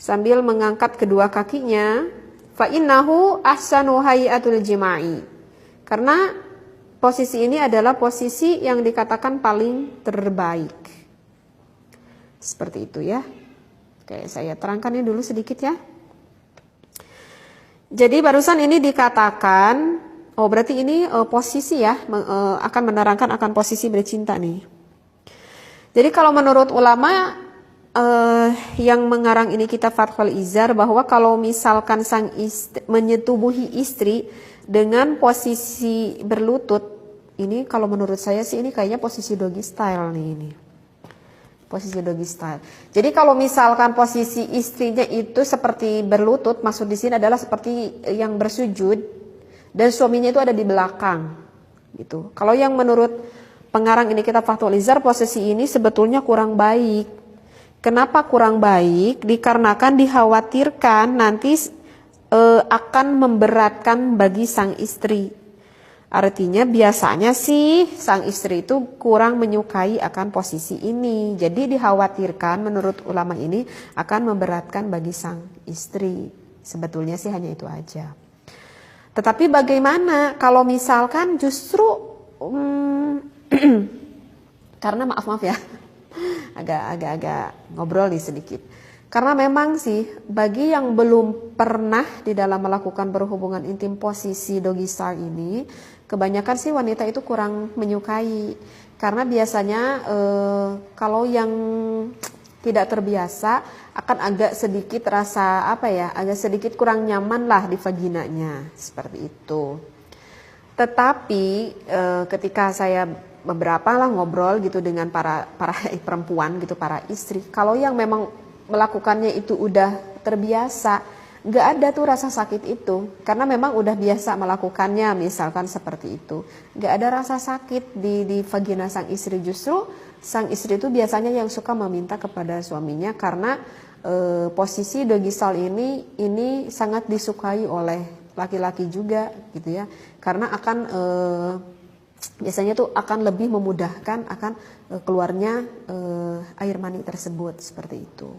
sambil mengangkat kedua kakinya. Fa innahu ahsanu hayatul jima'i. Karena posisi ini adalah posisi yang dikatakan paling terbaik. Seperti itu ya. Oke, saya terangkannya dulu sedikit ya. Jadi barusan ini dikatakan, berarti ini posisi ya, akan menerangkan akan posisi bercinta nih. Jadi kalau menurut ulama yang mengarang ini kitab Fathul Izar, bahwa kalau misalkan sang istri menyetubuhi istri dengan posisi berlutut, ini kalau menurut saya sih ini kayaknya posisi doggy style nih ini. Posisi doggy style. Jadi kalau misalkan posisi istrinya itu seperti berlutut, maksud di sini adalah seperti yang bersujud dan suaminya itu ada di belakang gitu. Kalau yang menurut pengarang ini kitab Fathul Izar, posisi ini sebetulnya kurang baik. Kenapa kurang baik? Dikarenakan dikhawatirkan nanti akan memberatkan bagi sang istri. Artinya biasanya sih sang istri itu kurang menyukai akan posisi ini. Jadi dikhawatirkan menurut ulama ini akan memberatkan bagi sang istri. Sebetulnya sih hanya itu aja. Tetapi bagaimana kalau misalkan justru karena maaf ya, agak ngobrol nih sedikit. Karena memang sih bagi yang belum pernah di dalam melakukan berhubungan intim posisi doggy style ini, kebanyakan sih wanita itu kurang menyukai. Karena biasanya kalau yang tidak terbiasa akan agak sedikit rasa agak sedikit kurang nyaman lah di vaginanya, seperti itu. Tetapi ketika saya beberapa lah ngobrol gitu dengan para perempuan gitu, para istri, kalau yang memang melakukannya itu udah terbiasa, nggak ada tuh rasa sakit itu, karena memang udah biasa melakukannya, misalkan seperti itu, nggak ada rasa sakit di vagina sang istri. Justru sang istri itu biasanya yang suka meminta kepada suaminya, karena posisi doggy style ini sangat disukai oleh laki-laki juga gitu ya, karena akan biasanya tuh akan lebih memudahkan akan keluarnya air mani tersebut, seperti itu.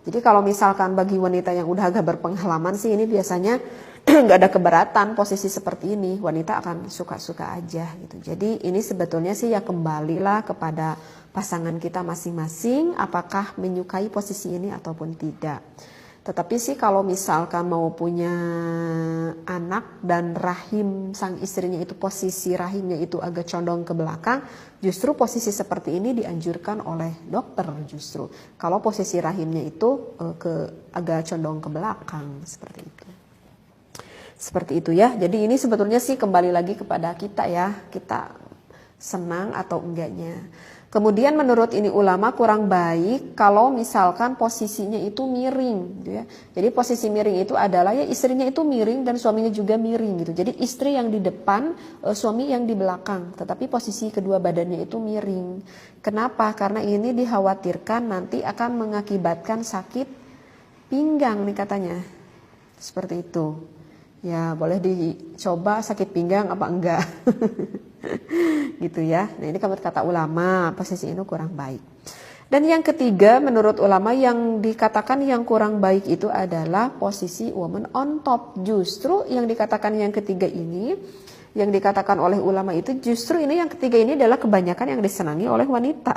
Jadi kalau misalkan bagi wanita yang udah agak berpengalaman sih ini biasanya nggak ada keberatan posisi seperti ini, wanita akan suka-suka aja gitu. Jadi ini sebetulnya sih ya kembalilah kepada pasangan kita masing-masing, apakah menyukai posisi ini ataupun tidak. Tetapi sih kalau misalkan mau punya anak dan rahim sang istrinya itu posisi rahimnya itu agak condong ke belakang, justru posisi seperti ini dianjurkan oleh dokter justru. Kalau posisi rahimnya itu agak condong ke belakang, seperti itu. Seperti itu ya. Jadi ini sebetulnya sih kembali lagi kepada kita ya, kita senang atau enggaknya. Kemudian menurut ini ulama kurang baik kalau misalkan posisinya itu miring gitu ya. Jadi posisi miring itu adalah ya istrinya itu miring dan suaminya juga miring gitu. Jadi istri yang di depan, suami yang di belakang, tetapi posisi kedua badannya itu miring. Kenapa? Karena ini dikhawatirkan nanti akan mengakibatkan sakit pinggang nih katanya. Seperti itu. Ya boleh dicoba sakit pinggang apa enggak. Gitu ya. Nah ini kata ulama posisi ini kurang baik. Dan yang ketiga menurut ulama yang dikatakan yang kurang baik itu adalah posisi woman on top. Justru yang dikatakan yang ketiga ini, yang dikatakan oleh ulama itu justru ini yang ketiga ini adalah kebanyakan yang disenangi oleh wanita.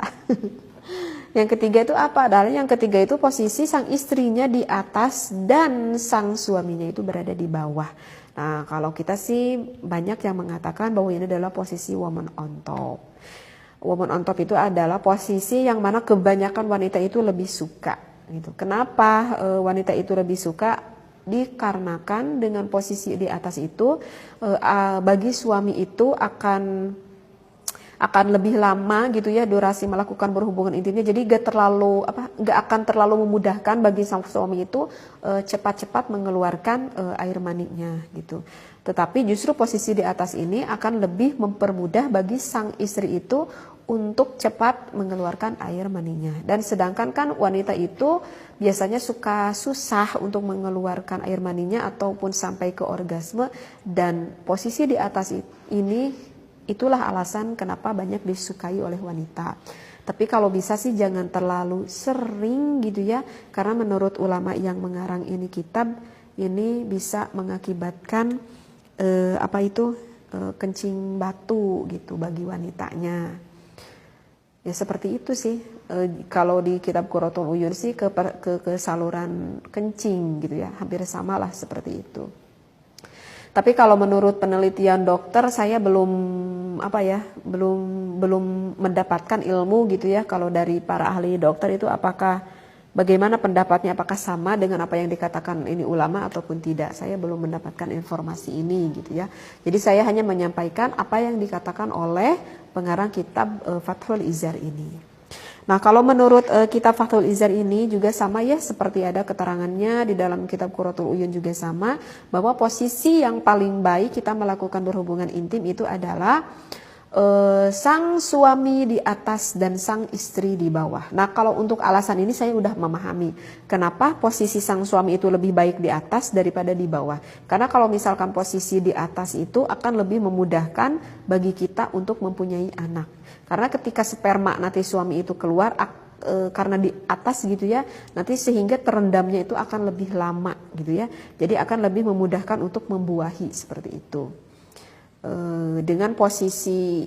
Yang ketiga itu apa? Adalah yang ketiga itu posisi sang istrinya di atas dan sang suaminya itu berada di bawah. Nah kalau kita sih banyak yang mengatakan bahwa ini adalah posisi woman on top. Woman on top itu adalah posisi yang mana kebanyakan wanita itu lebih suka gitu. Kenapa wanita itu lebih suka? Dikarenakan dengan posisi di atas itu bagi suami itu akan lebih lama gitu ya durasi melakukan berhubungan intimnya, jadi gak akan terlalu memudahkan bagi sang suami itu cepat-cepat mengeluarkan air maninya gitu. Tetapi justru posisi di atas ini akan lebih mempermudah bagi sang istri itu untuk cepat mengeluarkan air maninya. Dan sedangkan kan wanita itu biasanya suka susah untuk mengeluarkan air maninya ataupun sampai ke orgasme, dan posisi di atas ini itulah alasan kenapa banyak disukai oleh wanita. Tapi kalau bisa sih jangan terlalu sering gitu ya, karena menurut ulama yang mengarang ini kitab, ini bisa mengakibatkan kencing batu gitu bagi wanitanya. Ya seperti itu sih. Kalau di kitab Qurratul Uyun sih ke saluran kencing gitu ya, hampir sama lah seperti itu. Tapi kalau menurut penelitian dokter, saya belum mendapatkan ilmu gitu ya. Kalau dari para ahli dokter itu bagaimana pendapatnya, apakah sama dengan apa yang dikatakan ini ulama ataupun tidak? Saya belum mendapatkan informasi ini gitu ya. Jadi saya hanya menyampaikan apa yang dikatakan oleh pengarang kitab Fathul Izar ini. Nah, kalau menurut kitab Fathul Izar ini juga sama ya, seperti ada keterangannya di dalam kitab Qurratul Uyun juga sama, bahwa posisi yang paling baik kita melakukan berhubungan intim itu adalah sang suami di atas dan sang istri di bawah. Nah, kalau untuk alasan ini saya udah memahami kenapa posisi sang suami itu lebih baik di atas daripada di bawah. Karena kalau misalkan posisi di atas itu akan lebih memudahkan bagi kita untuk mempunyai anak. Karena ketika sperma nanti suami itu keluar karena di atas gitu ya, nanti sehingga terendamnya itu akan lebih lama gitu ya. Jadi akan lebih memudahkan untuk membuahi seperti itu. Dengan posisi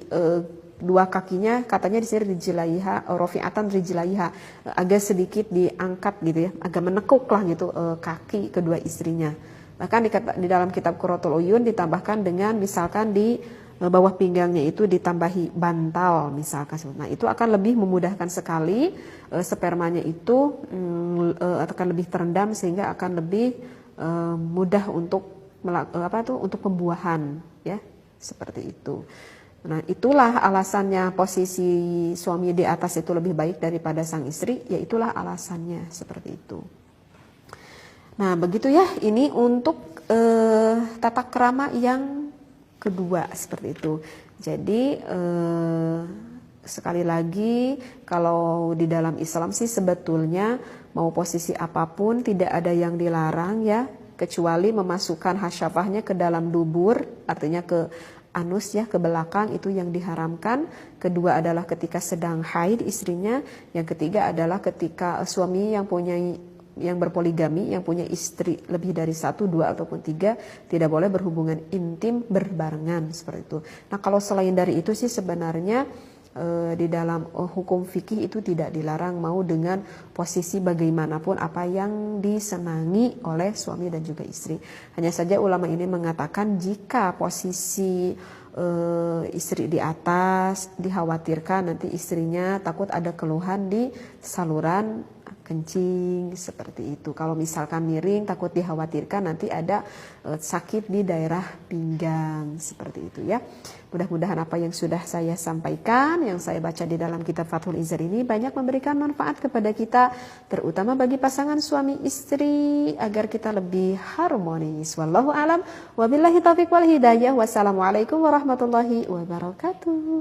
dua kakinya katanya di sini rijlaiha rofi'atan rijlaiha, agak sedikit diangkat gitu ya, agak menekuk lah gitu kaki kedua istrinya. Bahkan di dalam kitab Qurratul Uyun ditambahkan dengan misalkan di bawah pinggangnya itu ditambahi bantal misalkan. Nah itu akan lebih memudahkan sekali spermanya itu akan lebih terendam sehingga akan lebih mudah untuk untuk pembuahan ya, seperti itu. Nah itulah alasannya posisi suami di atas itu lebih baik daripada sang istri, ya itulah alasannya seperti itu. Nah begitu ya, ini untuk tata krama yang kedua seperti itu. Jadi sekali lagi kalau di dalam Islam sih sebetulnya mau posisi apapun tidak ada yang dilarang ya, kecuali memasukkan hasyafahnya ke dalam dubur, artinya ke anus ya, ke belakang, itu yang diharamkan. Kedua adalah ketika sedang haid istrinya. Yang ketiga adalah ketika suami yang berpoligami, yang punya istri lebih dari 1, 2 ataupun 3, tidak boleh berhubungan intim berbarengan seperti itu. Nah kalau selain dari itu sih sebenarnya di dalam hukum fikih itu tidak dilarang, mau dengan posisi bagaimanapun apa yang disenangi oleh suami dan juga istri. Hanya saja ulama ini mengatakan jika posisi istri di atas dikhawatirkan nanti istrinya takut ada keluhan di saluran kencing seperti itu. Kalau misalkan miring takut dikhawatirkan nanti ada sakit di daerah pinggang seperti itu ya. Mudah-mudahan apa yang sudah saya sampaikan, yang saya baca di dalam kitab Fathul Izar ini banyak memberikan manfaat kepada kita, terutama bagi pasangan suami istri agar kita lebih harmonis. Wallahu alam, wabillahi taufiq wal hidayah. Wassalamualaikum warahmatullahi wabarakatuh.